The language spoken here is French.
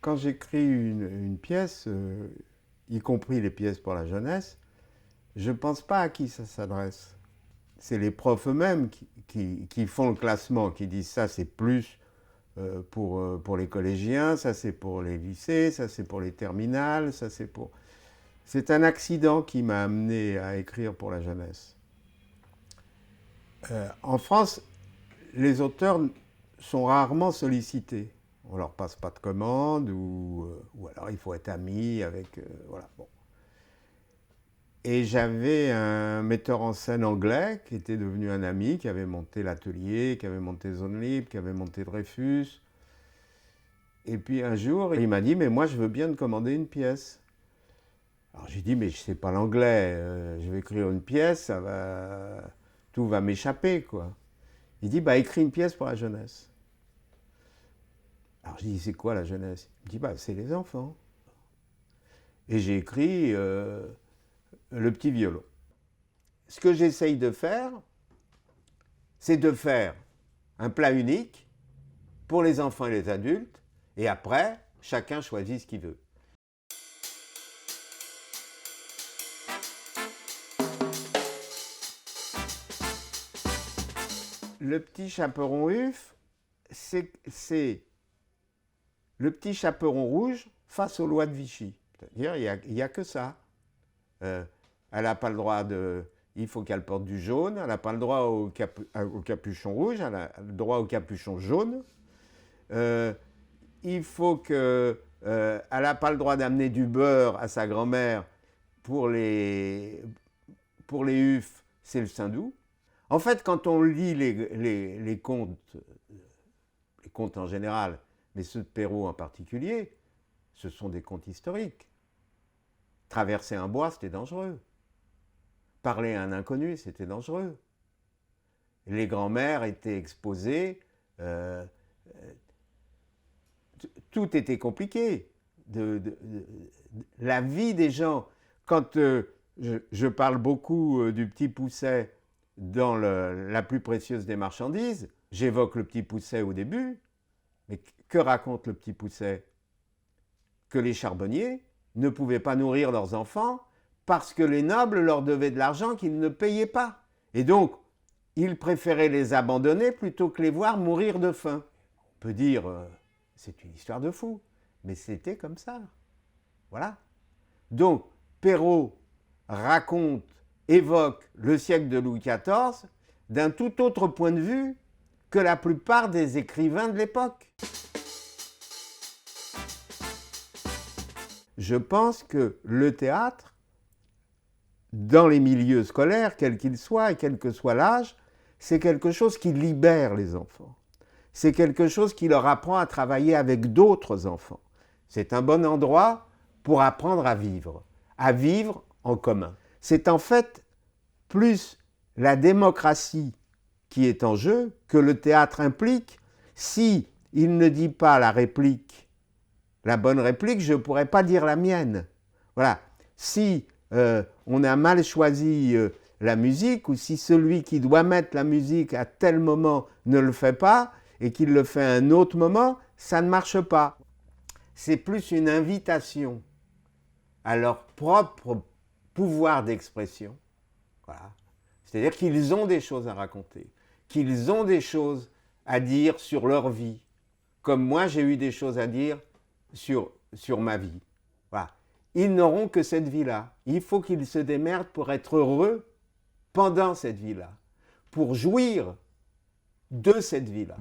Quand j'écris une pièce, y compris les pièces pour la jeunesse, je ne pense pas à qui ça s'adresse. C'est les profs eux-mêmes qui font le classement, qui disent ça c'est plus pour les collégiens, ça c'est pour les lycées, ça c'est pour les terminales, ça c'est pour... C'est un accident qui m'a amené à écrire pour la jeunesse. En France, les auteurs sont rarement sollicités. On leur passe pas de commande ou alors il faut être ami avec... voilà, bon. Et j'avais un metteur en scène anglais qui était devenu un ami, qui avait monté l'atelier, qui avait monté Zone Libre, qui avait monté Dreyfus. Et puis un jour, il m'a dit « mais moi je veux bien te commander une pièce ». Alors j'ai dit « mais je sais pas l'anglais, je vais écrire une pièce, tout va m'échapper quoi ». Il dit « bah écris une pièce pour la jeunesse ». Alors je dis, c'est quoi la jeunesse? Il me dit, bah, c'est les enfants. Et j'ai écrit Le petit violon. Ce que j'essaye de faire, c'est de faire un plat unique pour les enfants et les adultes, et après, chacun choisit ce qu'il veut. Le petit chaperon Huff, c'est le petit chaperon rouge face aux lois de Vichy. C'est-à-dire, il n'y a que ça. Elle n'a pas le droit de... Il faut qu'elle porte du jaune, elle n'a pas le droit au capuchon rouge, elle a le droit au capuchon jaune. Il faut que... elle n'a pas le droit d'amener du beurre à sa grand-mère pour les Huff, c'est le Saint-Doux. En fait, quand on lit les contes en général, mais ceux de Perrault en particulier, ce sont des contes historiques. Traverser un bois, c'était dangereux. Parler à un inconnu, c'était dangereux. Les grands-mères étaient exposées, tout était compliqué. La vie des gens, quand je parle beaucoup du petit Pousset dans La plus précieuse des marchandises, j'évoque le petit Pousset au début, mais que raconte le petit Pousset? Que les charbonniers ne pouvaient pas nourrir leurs enfants parce que les nobles leur devaient de l'argent qu'ils ne payaient pas. Et donc, ils préféraient les abandonner plutôt que les voir mourir de faim. On peut dire, c'est une histoire de fou, mais c'était comme ça. Voilà. Donc, Perrault raconte, évoque le siècle de Louis XIV d'un tout autre point de vue que la plupart des écrivains de l'époque. Je pense que le théâtre, dans les milieux scolaires, quels qu'ils soient et quel que soit l'âge, c'est quelque chose qui libère les enfants. C'est quelque chose qui leur apprend à travailler avec d'autres enfants. C'est un bon endroit pour apprendre à vivre en commun. C'est en fait plus la démocratie qui est en jeu que le théâtre implique. Si il ne dit pas la réplique, la bonne réplique, je ne pourrais pas dire la mienne. Voilà. Si on a mal choisi la musique, ou si celui qui doit mettre la musique à tel moment ne le fait pas, et qu'il le fait à un autre moment, ça ne marche pas. C'est plus une invitation à leur propre pouvoir d'expression. Voilà. C'est-à-dire qu'ils ont des choses à raconter, qu'ils ont des choses à dire sur leur vie, comme moi j'ai eu des choses à dire sur ma vie. Voilà. Ils n'auront que cette vie-là. Il faut qu'ils se démerdent pour être heureux pendant cette vie-là, pour jouir de cette vie-là.